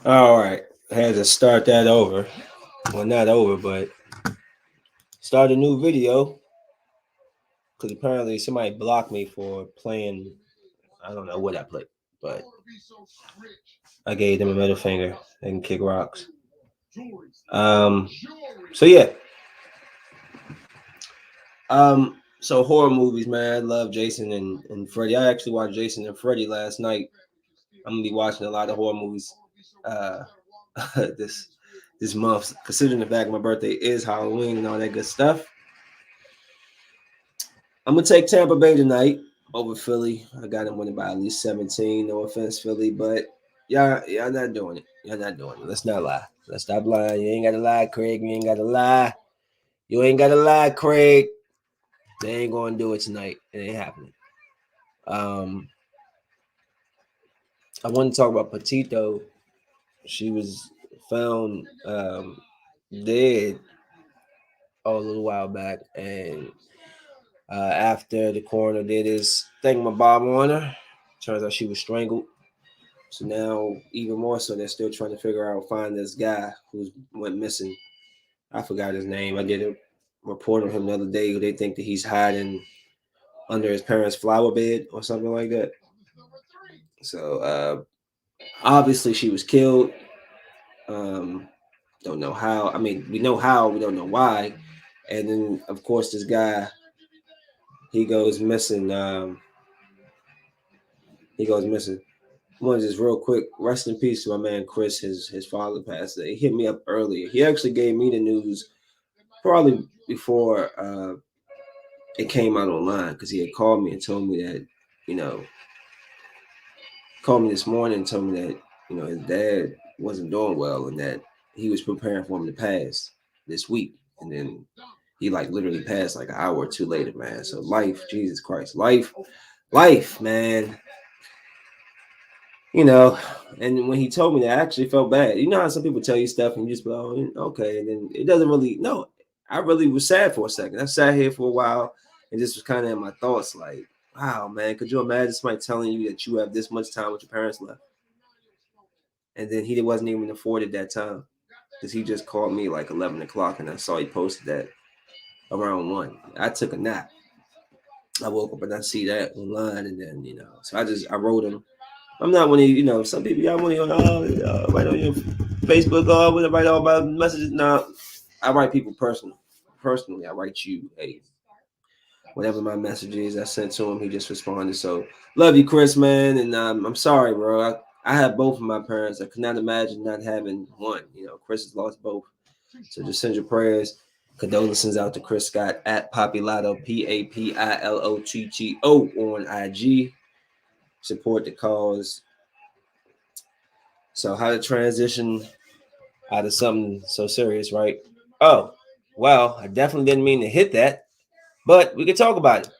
All right. I had to start that over. Well, not over, but start a new video because apparently somebody blocked me for playing. I don't know what I played, but I gave them a middle finger. They can kick rocks. Um. So yeah. So horror movies, man. I love Jason and Freddy. I actually watched Jason and Freddy last night. I'm gonna be watching a lot of horror movies uh this this month, considering the fact my birthday is Halloween and all that good stuff. I'm gonna take Tampa Bay tonight over Philly. I got them winning by at least 17. No offense, Philly, but y'all not doing it. Y'all not doing it. Let's not lie. Let's stop lying. You ain't gotta lie, Craig. You ain't gotta lie. You ain't gotta lie, Craig. They ain't gonna do it tonight. It ain't happening. Um, I want to talk about Petito. She was found dead a little while back, and after the coroner did his thingamabob on her, turns out she was strangled. So now, even more so, they're still trying to figure out, find this guy who went missing. I forgot his name. I did a report on him the other day. They think that he's hiding under his parents' flower bed or something like that. So obviously, she was killed. Um, don't know how. I mean, we know how. We don't know why. And then, of course, this guy he goes missing. He goes missing. I want to just real quick rest in peace to my man Chris. His father passed. He hit me up earlier. He actually gave me the news probably before it came out online because he had called me and told me that you know called me this morning and told me that his dad wasn't doing well and that he was preparing for him to pass this week, and then he like literally passed like an hour or two later, man. So life, Jesus Christ, life, man. you know. And when he told me that, I actually felt bad. You know how some people tell you stuff and you just be like, oh, okay, and then it doesn't really. No, I really was sad for a second. I sat here for a while and just was kind of in my thoughts, like, wow, man, could you imagine somebody telling you that you have this much time with your parents left, and then he wasn't even afforded that time because he just called me like 11 o'clock, and I saw he posted that around 1. I took a nap. I woke up and I see that online, and then so I wrote him. I'm not one of some people y'all want to write on your Facebook or want to write all about messages. No, I write people personally. I write you whatever my message is I sent to him. He just responded. So love you, Chris, man, and I'm sorry, bro. I have both of my parents. I could not imagine not having one. Chris has lost both. So just send your prayers. Condolences out to Chris Scott at Popilotto, Papilotto on IG. Support the cause. So how to transition out of something so serious, right? Oh, well, I definitely didn't mean to hit that, but we can talk about it.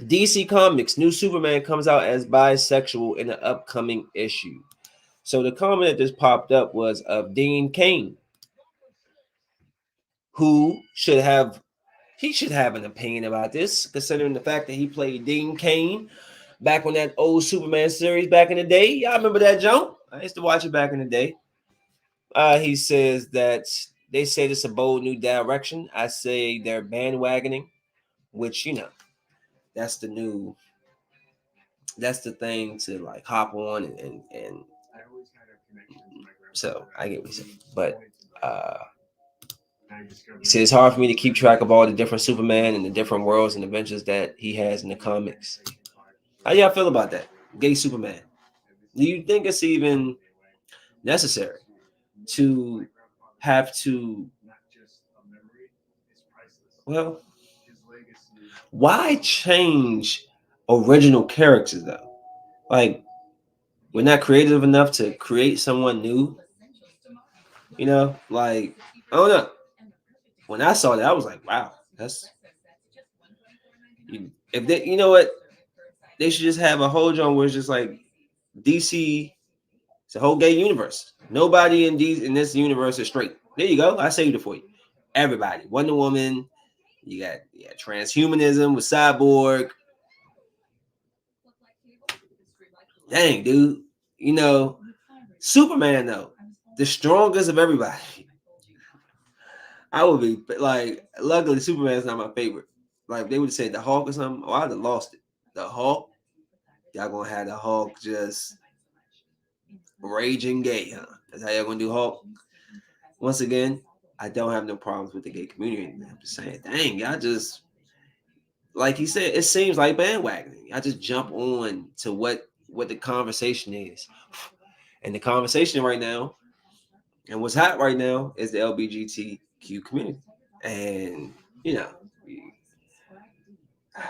DC Comics new Superman comes out as bisexual in the upcoming issue. So the comment that just popped up was of Dean Cain, who should have an opinion about this, considering the fact that he played Dean Cain back on that old Superman series back in the day. Y'all remember that jump? I used to watch it back in the day. He says that they say this is a bold new direction. I say they're bandwagoning, which that's the new, that's the thing to like hop on and so I get what he's saying. But uh, he says it's hard for me to keep track of all the different Superman and the different worlds and adventures that he has in the comics. How y'all feel about that? Gay Superman. Do you think it's even necessary to have to, well, why change original characters though? Like, we're not creative enough to create someone new. Like, I don't know. When I saw that, I was like, wow, that's if they, you know what, they should just have a whole genre where it's just like DC. It's a whole gay universe. Nobody in this universe is straight. There you go. I saved it for you. Everybody. Wonder Woman. You got transhumanism with Cyborg. Dang, dude. Superman, though, the strongest of everybody. I would be like, luckily, Superman's not my favorite. Like, if they would have said the Hulk or something, oh, I'd have lost it. The Hulk, y'all gonna have the Hulk just raging gay, huh? That's how y'all gonna do Hulk. Once again, I don't have no problems with the gay community. I'm just saying, dang, y'all just like he said, it seems like bandwagoning. I just jump on to what the conversation is, and the conversation right now, and what's hot right now is the LGBTQ community, and you know,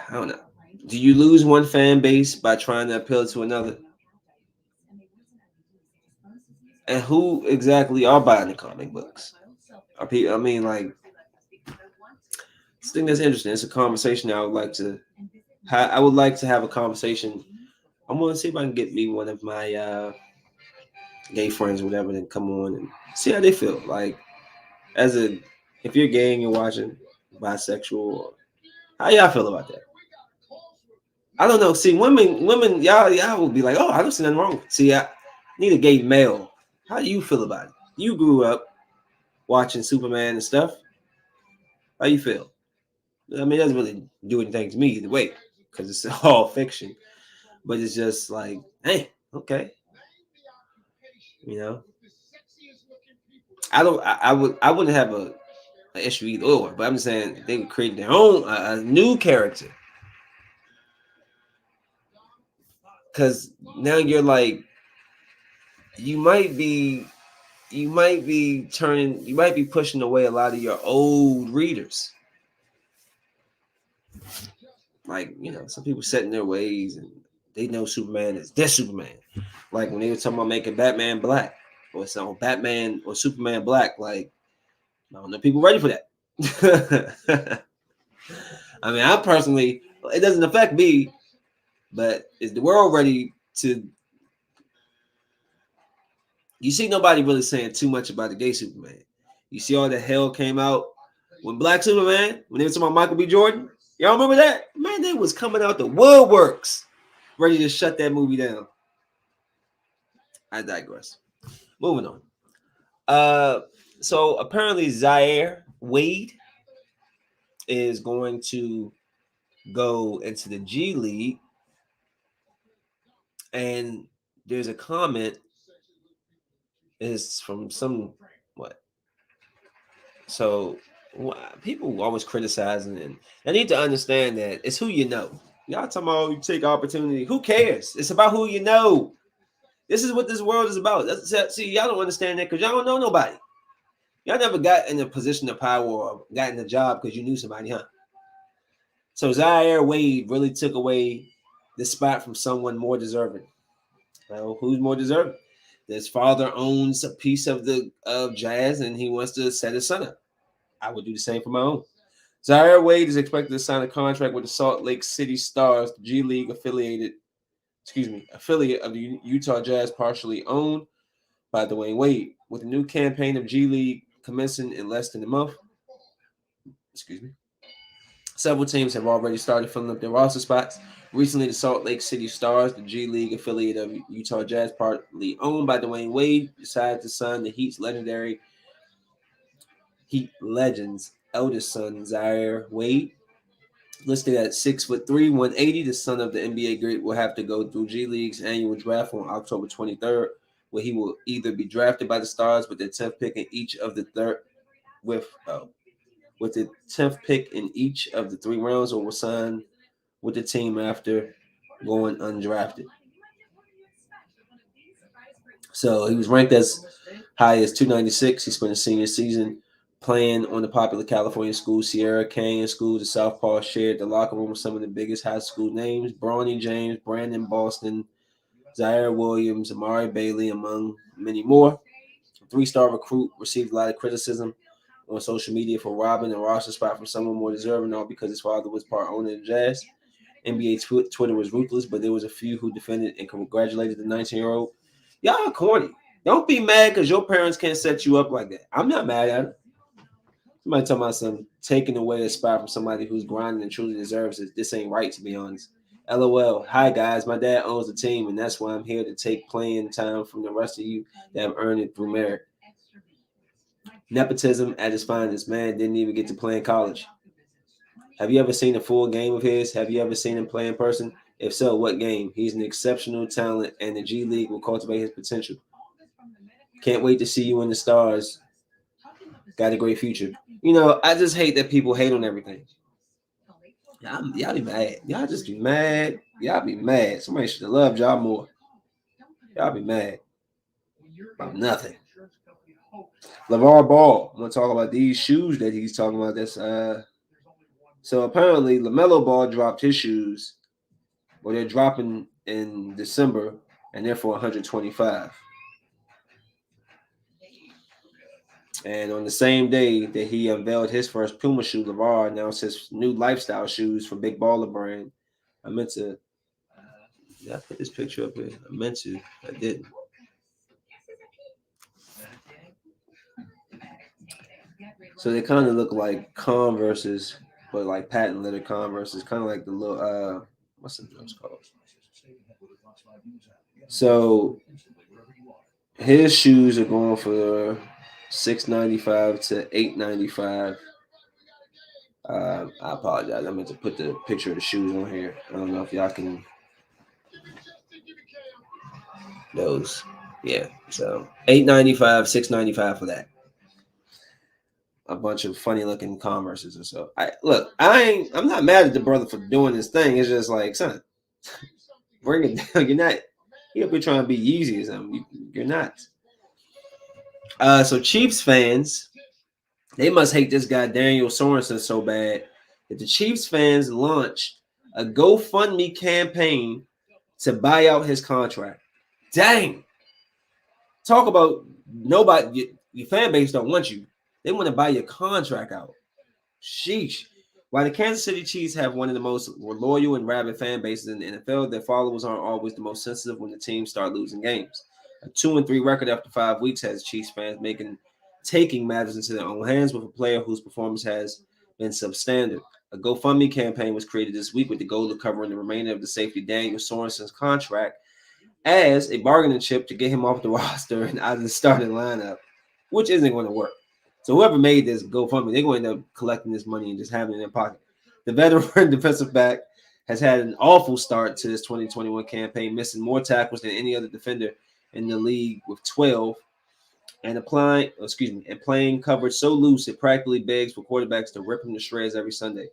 I don't know. Do you lose one fan base by trying to appeal to another? And who exactly are buying the comic books? Are people? I mean, like, this thing that's interesting. It's a conversation I would like to. I would like to have a conversation. I'm gonna see if I can get me one of my gay friends, or whatever, to come on and see how they feel. Like, as a, if you're gay and you're watching, bisexual, how y'all feel about that? I don't know. See, women, y'all will be like, oh, I don't see nothing wrong. See, I need a gay male. How do you feel about it? You grew up watching Superman and stuff. How you feel? I mean, it doesn't really do anything to me either way because it's all fiction. But it's just like, hey, okay, you know. I don't. I wouldn't have an issue either or. But I'm saying they would create their own a new character because now you're like, you might be you might be pushing away a lot of your old readers. Like, some people set in their ways and they know Superman is their Superman. Like when they were talking about making Batman black or some Batman or Superman black, like, I don't know people ready for that. I mean, I personally, it doesn't affect me, but is the world ready to? You see nobody really saying too much about the gay Superman. You see all the hell came out when Black Superman, when they were talking about Michael B. Jordan. Y'all remember that? Man, they was coming out the woodworks ready to shut that movie down. I digress. Moving on. So apparently Zaire Wade is going to go into the G League, and there's a comment is from some what? So people always criticizing, and I need to understand that it's who you know. Y'all talking about you take opportunity. Who cares? It's about who you know. This is what this world is about. See, y'all don't understand that because y'all don't know nobody. Y'all never got in a position of power or got in a job because you knew somebody, huh? So Zaire Wade really took away the spot from someone more deserving. Well, who's more deserving? His father owns a piece of Jazz, and he wants to set his son up. I would do the same for my own. Zaire Wade is expected to sign a contract with the Salt Lake City Stars, the G League affiliate of the Utah Jazz, partially owned by Dwayne Wade. With a new campaign of G League commencing in less than a month, several teams have already started filling up their roster spots. Recently, the Salt Lake City Stars, the G League affiliate of Utah Jazz, partly owned by Dwayne Wade, decided to sign the Heat Legends' eldest son, Zaire Wade. Listed at 6'3", 180, the son of the NBA great will have to go through G League's annual draft on October 23rd, where he will either be drafted by the Stars with their 10th pick in each of the with the 10th pick in each of the 3 rounds, or will sign with the team after going undrafted. So he was ranked as high as 296. He spent his senior season playing on the popular California school Sierra Canyon schools. The Southpaw shared the locker room with some of the biggest high school names: Bronny James, Brandon Boston, Zaire Williams, Amari Bailey, among many more. A 3-star recruit received a lot of criticism on social media for robbing a roster spot from someone more deserving, all because his father was part owner of the Jazz. NBA Twitter was ruthless, but there was a few who defended and congratulated the 19-year-old. Y'all are corny. Don't be mad because your parents can't set you up like that. I'm not mad at it. Somebody talking about some taking away a spot from somebody who's grinding and truly deserves it. This ain't right, to be honest. LOL. Hi guys, my dad owns the team, and that's why I'm here to take playing time from the rest of you that have earned it through merit. Nepotism at its finest. Man didn't even get to play in college. Have you ever seen a full game of his? Have you ever seen him play in person? If so, what game? He's an exceptional talent, and the G League will cultivate his potential. Can't wait to see you in the stars. Got a great future. I just hate that people hate on everything. Y'all be mad. Y'all just be mad. Y'all be mad. Somebody should have loved y'all more. Y'all be mad about nothing. LeVar Ball. I'm gonna talk about these shoes that he's talking about. So apparently LaMelo Ball dropped his shoes. Well, they're dropping in December, and they're for 125. And on the same day that he unveiled his first Puma shoe, LeVar announced his new lifestyle shoes from Big Baller Brand. I meant to. Did I put this picture up here? I meant to. I didn't. So they kind of look like Converses, but like patent leather Converses, kind of like the little what's the those called? So his shoes are going for $695 to $895. I apologize. I meant to put the picture of the shoes on here. I don't know if y'all can those. Yeah. So $895, $695 for that. A bunch of funny looking Converses or so. I'm not mad at the brother for doing this thing. It's just like, son, bring it down. You're not. You're up here trying to be Yeezy or something. You're not. So Chiefs fans, they must hate this guy Daniel Sorensen so bad that the Chiefs fans launched a GoFundMe campaign to buy out his contract. Dang. Talk about nobody. Your fan base don't want you. They want to buy your contract out. Sheesh. While the Kansas City Chiefs have one of the most loyal and rabid fan bases in the NFL, their followers aren't always the most sensitive when the teams start losing games. A 2-3 record after 5 weeks has Chiefs fans taking matters into their own hands with a player whose performance has been substandard. A GoFundMe campaign was created this week with the goal of covering the remainder of the safety Daniel Sorensen's contract as a bargaining chip to get him off the roster and out of the starting lineup, which isn't going to work. So whoever made this GoFundMe, they're going to end up collecting this money and just having it in their pocket. The veteran defensive back has had an awful start to this 2021 campaign, missing more tackles than any other defender in the league with 12, and playing coverage so loose it practically begs for quarterbacks to rip him to shreds every Sunday.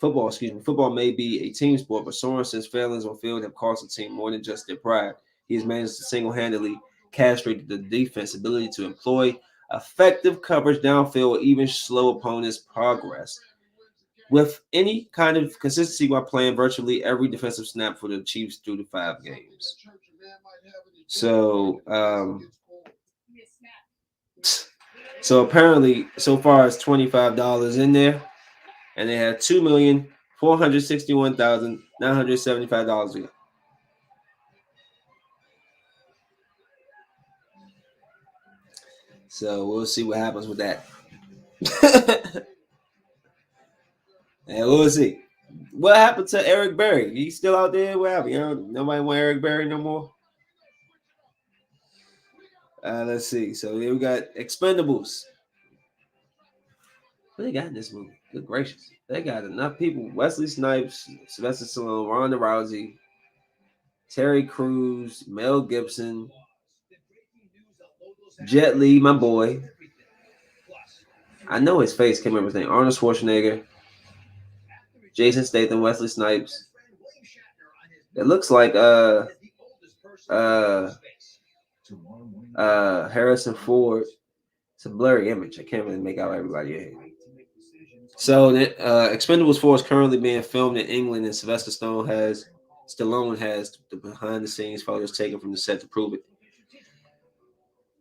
Football may be a team sport, but Sorensen's failings on field have cost the team more than just their pride. He has managed to single-handedly castrate the defense' ability to employ effective coverage downfield or even slow opponents' progress with any kind of consistency while playing virtually every defensive snap for the Chiefs through the 5 games. So apparently, so far it's $25 in there, and they have $2,461,975 to go. So we'll see what happens with that. And we'll see. What happened to Eric Berry? He's still out there? What happened? Nobody want Eric Berry no more? Let's see. So here we got Expendables. What they got in this movie? Good gracious. They got enough people. Wesley Snipes, Sylvester Stallone, Ronda Rousey, Terry Crews, Mel Gibson, Jet Li, my boy. I know his face. Can't remember his name. Arnold Schwarzenegger, Jason Statham, Wesley Snipes. It looks like uh Harrison Ford. It's a blurry image. I can't really make out everybody in here. So Expendables 4 is currently being filmed in England, and Stallone has the behind the scenes photos taken from the set to prove it.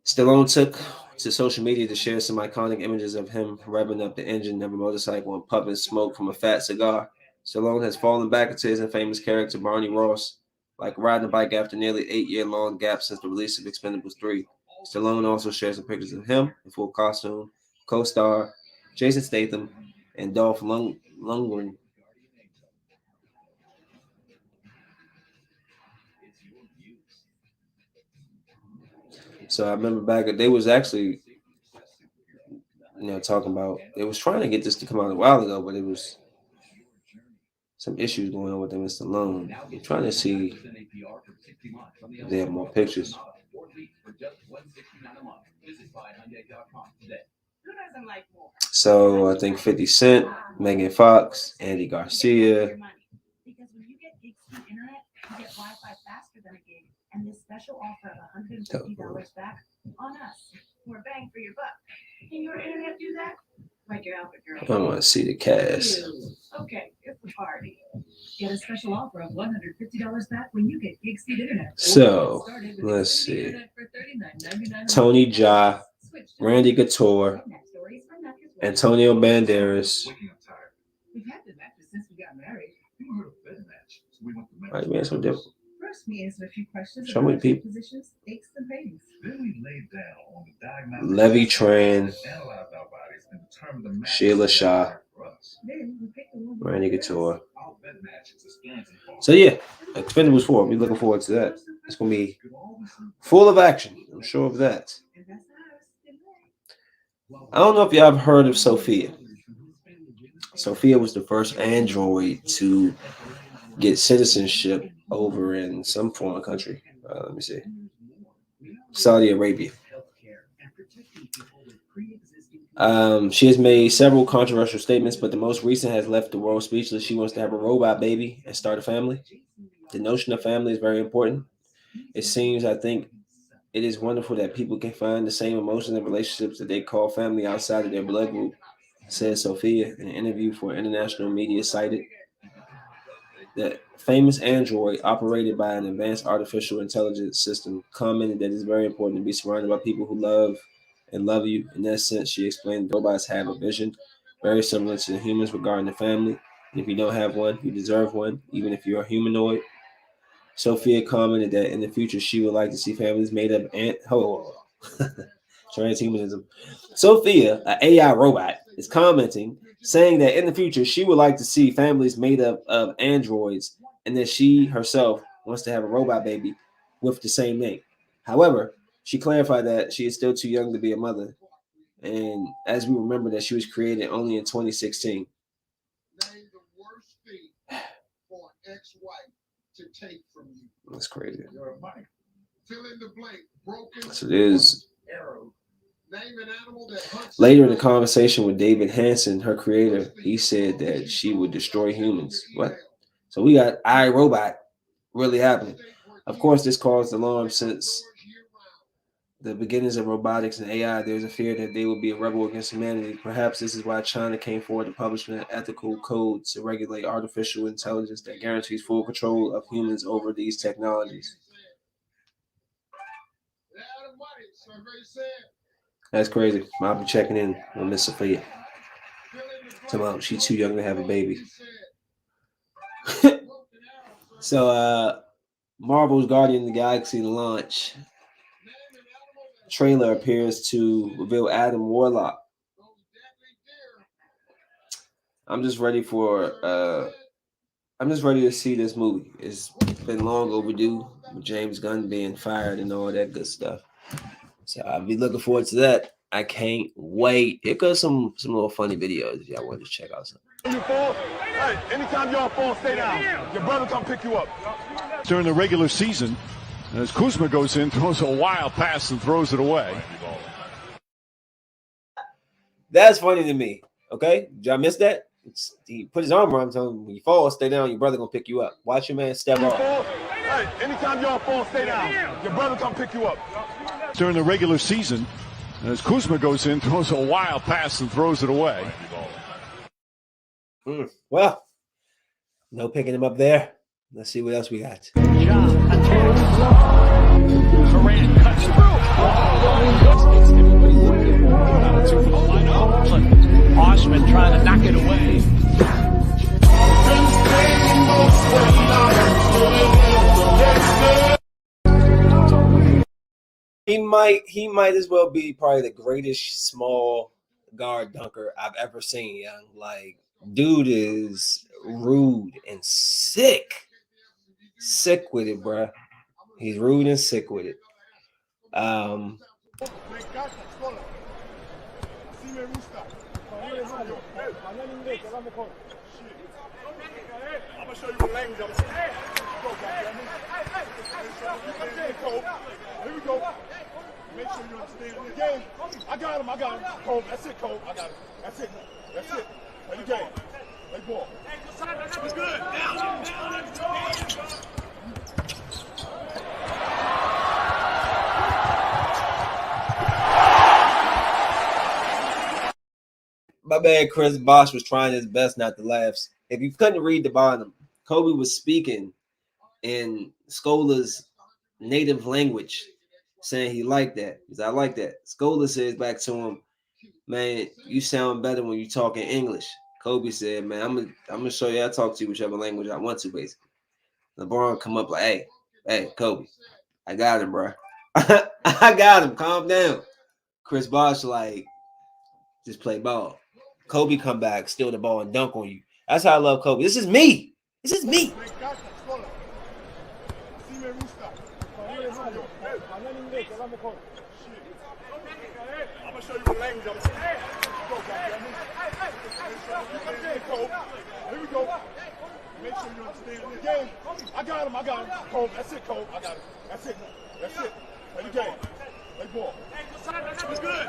Stallone took to social media to share some iconic images of him revving up the engine of a motorcycle and puffing smoke from a fat cigar. Stallone has fallen back into his infamous character Barney Ross, like riding a bike after nearly 8-year-long gap since the release of Expendables 3. Stallone also shared some pictures of him in full costume, co-star Jason Statham, and Dolph Lundgren. So I remember back they was actually, talking about they was trying to get this to come out a while ago, but it was some issues going on with them. Mr. Loan. I'm trying to see if they have more pictures. So I think 50 Cent, Megan Fox, Andy Garcia. And this special offer of $150 back on us. More bang for your buck. Can your internet do that? Like your outfit girl. I want to see the cast. Okay, it's the party. Get a special offer of $150 back when you get gig speed internet. So let's see. Tony Jaa, Randy Couture, Antonio Banderas. We've had the matches since we got married. You heard of bed match. So we went to match. Right, man, so different. First, we answered a few questions about positions, aches, and pains. Then we laid down on the diagnostic. Levy Tran, Sheila Shah, Randy Couture. So yeah, Expendables 4. We're looking forward to that. It's gonna be full of action. I'm sure of that. I don't know if y'all have heard of Sophia. Sophia was the first android to get citizenship over in some foreign country. Let me see. Saudi Arabia. She has made several controversial statements, but the most recent has left the world speechless. She wants to have a robot baby and start a family. The notion of family is very important. It seems, I think, it is wonderful that people can find the same emotions and relationships that they call family outside of their blood group, said Sophia in an interview for international media cited. The famous android, operated by an advanced artificial intelligence system, commented that it's very important to be surrounded by people who love you. In that sense, she explained robots have a vision very similar to the humans regarding the family. And if you don't have one, you deserve one, even if you're a humanoid. Sophia commented that in the future she would like to see families made up transhumanism. Sophia, an AI robot, is commenting, saying that in the future she would like to see families made up of androids, and that she herself wants to have a robot baby with the same name. However, she clarified that she is still too young to be a mother, and as we remember that she was created only in 2016. That's crazy. So it is. Later in the conversation with David Hansen, her creator, he said that she would destroy humans. What? So we got iRobot really happening. Of course, this caused alarm since the beginnings of robotics and AI. There's a fear that they will be a rebel against humanity. Perhaps this is why China came forward to publish an ethical code to regulate artificial intelligence that guarantees full control of humans over these technologies. That's crazy. I'll be checking in on Miss Sophia. Tomorrow, she's too young to have a baby. So, Marvel's Guardian of the Galaxy launch trailer appears to reveal Adam Warlock. I'm just ready to see this movie. It's been long overdue with James Gunn being fired and all that good stuff. So I'll be looking forward to that. I can't wait. Here goes some little funny videos if y'all want to check out some. You fall, hey, anytime y'all fall, stay down. Your brother come pick you up. During the regular season, as Kuzma goes in, throws a wild pass and throws it away. That's funny to me. Okay, did y'all miss that? He put his arm around him, told him, when you fall, stay down. Your brother gonna pick you up. Watch your man step off. Hey, anytime y'all fall, stay down. Your brother come pick you up. During the regular season, as Kuzma goes in, throws a wild pass and throws it away. Well, no picking him up there. Let's see what else we got. Durant cuts through. Osman trying to knock it away. He might as well be probably the greatest small guard dunker I've ever seen, young. Like, dude is rude and sick with it, bruh. He's rude and sick with it. Um, I'm gonna show you what language I'm saying. Here we go. Make sure you understand the game. I got him. Cole, that's it, Cole. I got him. That's it. Play the game. Play ball. It's good. my man Chris Bosh was trying his best not to laugh. If you couldn't read the bottom, Kobe was speaking in Scola's native language, saying he liked that. Because I like that. Scola says back to him, man, you sound better when you talk in English. Kobe said, man, I'm gonna show you I talk to you whichever language I want to, basically. LeBron come up like, hey, Kobe, I got him, bro. I got him. Calm down. Chris Bosh like, just play ball. Kobe come back, steal the ball, and dunk on you. That's how I love Kobe. This is me. I'm gonna show you what language I'm saying. Here we go. Make sure you understand the game. I got him. Cole, that's it, Cole. I got him. That's it. Play the game. Play ball. It's good.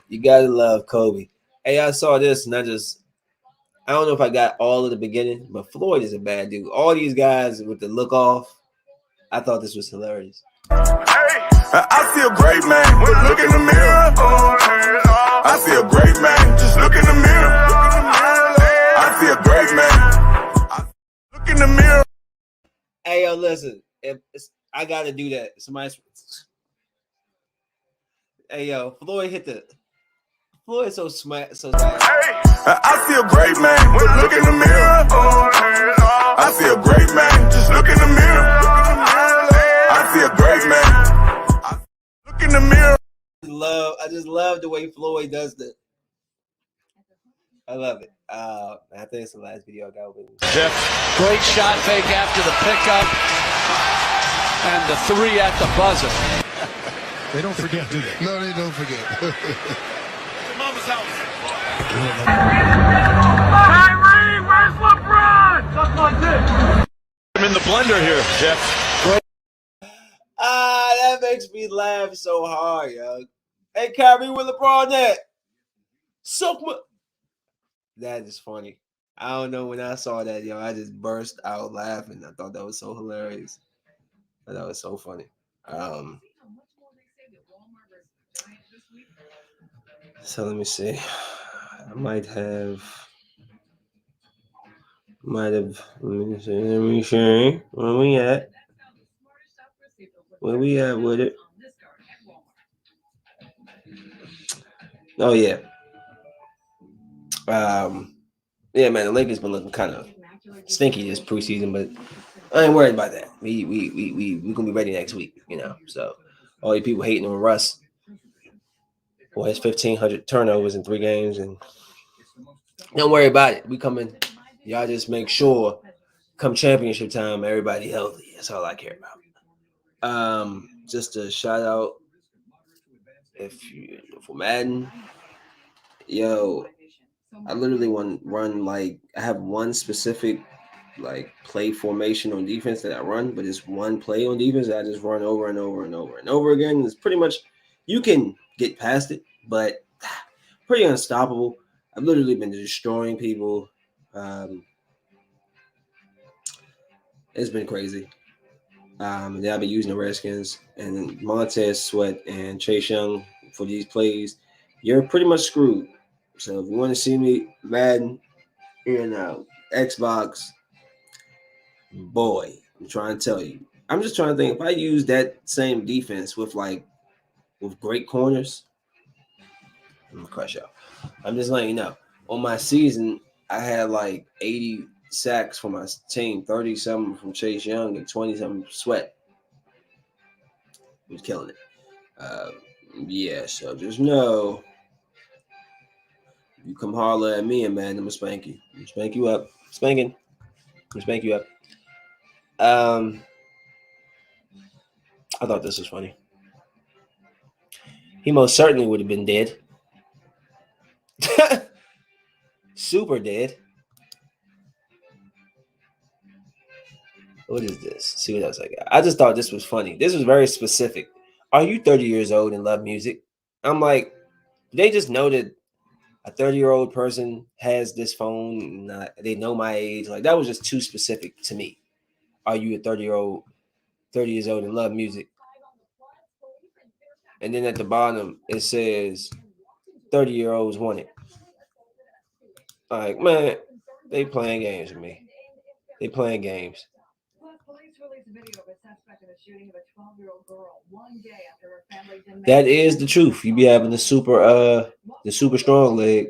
You gotta love Kobe. Hey, I saw this and I don't know if I got all of the beginning, but Floyd is a bad dude. All these guys with the look off, I thought this was hilarious. I see a great man, but look in the mirror. I see a great man, just look in the mirror. I see a great man. Look in the mirror. Hey, yo, listen. I gotta do that. Hey, yo, Floyd's so smart, so bad. I see a great man, but look in the mirror. I see a great man, just look in the mirror. I see a great man. Look in the mirror. I just love the way Floyd does that. I love it. I think it's the last video I got with him. Jeff, great shot fake after the pickup and the three at the buzzer. They don't forget, do they? No, they don't forget. Mama's house. Kyrie, where's LeBron? Suck my dick. I'm in the blender here, Jeff. That makes me laugh so hard, yo. Hey, Kyrie, where LeBron at? Suck my. That is funny. I don't know, when I saw that, yo, I just burst out laughing. I thought that was so hilarious. I thought it was so funny. So let me see. I might have. Let me see. Where we at? Where we at with it? Oh yeah. Yeah, man, the Lakers been looking kind of stinky this preseason, but I ain't worried about that. We gonna be ready next week, you know. So all you people hating on Russ, well, his 1,500 turnovers in 3 games, and don't worry about it. We coming. Y'all just make sure come championship time, everybody healthy. That's all I care about. Just a shout out for Madden, yo. I literally run like I have one specific like play formation on defense that I run, but it's one play on defense that I just run over and over and over and over again. It's pretty much you can get past it, but pretty unstoppable. I've literally been destroying people. It's been crazy. And then I've been using the Redskins and Montez Sweat and Chase Young for these plays. You're pretty much screwed. So if you want to see me Madden in Xbox, boy, I'm trying to tell you. I'm just trying to think if I use that same defense with great corners, I'm gonna crush y'all. I'm just letting you know. On my season, I had like 80 sacks for my team, 30 something from Chase Young and 20 something from Sweat. He was killing it. Yeah, so just know You come holler at me, and man, I'm gonna spank you. I'm gonna spank you up. Spanking. I'm gonna spank you up. I thought this was funny. He most certainly would have been dead. Super dead. What is this? See what else I got. I just thought this was funny. This was very specific. Are you 30 years old and love music? I'm like, they just know that a 30-year-old person has this phone. They know my age. Like, that was just too specific to me. Are you a 30 years old and love music? And then at the bottom it says 30-year-olds want it. Like, man, they playing games with me. They playing games. That is the truth. You be having the super strong leg.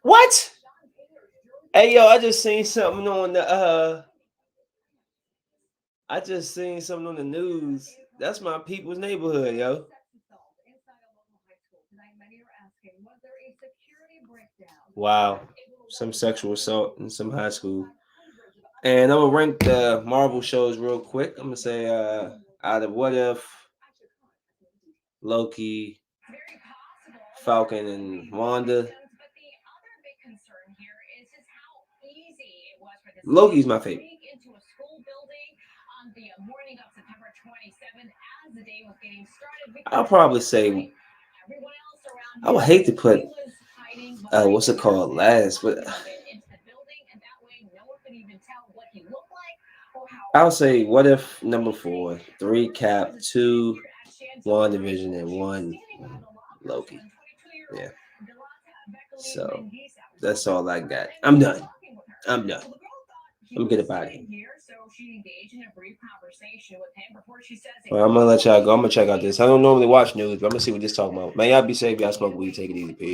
What? Hey yo, I just seen something on the news. That's my people's neighborhood, yo. Wow. Some sexual assault in some high school. And I'm gonna rank the Marvel shows real quick. I'm gonna say out of What If, Loki, Falcon, and Wanda. Loki's my favorite. I'll probably say I would hate to put what's it called last, but I'll say What If number 4, 3 Cap, 2 WandaVision, and 1 Loki. Yeah. So that's all I got. I'm done. I'm gonna get it out of here. Well, I'm gonna let y'all go. I'm gonna check out this. I don't normally watch news, but I'm gonna see what this talking about. Man, y'all be safe. Y'all smoke weed. Take it easy. Peace.